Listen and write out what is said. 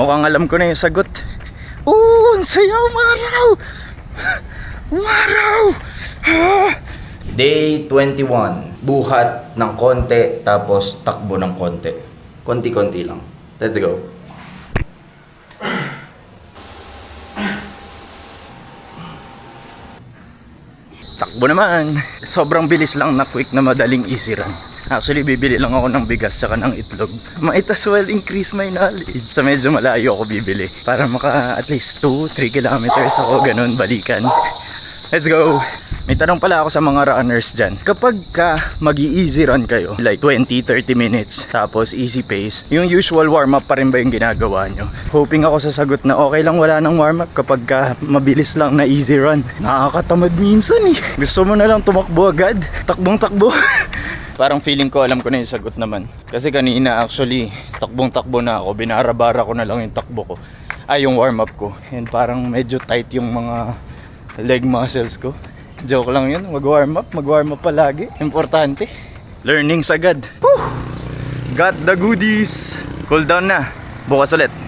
Mukhang alam ko na yung sagot. Ang saya umaraw! Umaraw! Day 21. Buhat ng konti, tapos takbo ng konti. Konti-konti lang. Let's go. Takbo naman. Sobrang bilis lang na quick na madaling easy run. Actually, bibili lang ako ng bigas tsaka ng itlog. Might as well increase my knowledge. Sa medyo malayo ako bibili. Para maka at least 2-3 kilometers ako ganun balikan. Let's go! May tanong pala ako sa mga runners dyan. Kapag mag-easy run kayo, like 20-30 minutes, tapos easy pace, yung usual warm-up pa rin ba yung ginagawa nyo? Hoping ako sa sagot na okay lang wala ng warm-up kapag mabilis lang na easy run. Nakakatamad minsan eh. Gusto mo na lang tumakbo agad. Takbong-takbo. Parang feeling ko alam ko na yung sagot naman. Kasi kanina actually, takbong-takbo na ako. Binarabara ko na lang yung takbo ko. Yung warm-up ko. And parang medyo tight yung mga leg muscles ko. Joke lang yun, mag-warm up palagi. Importante. Learnings agad. Whew! Got the goodies. Cool down na. Bukas ulit.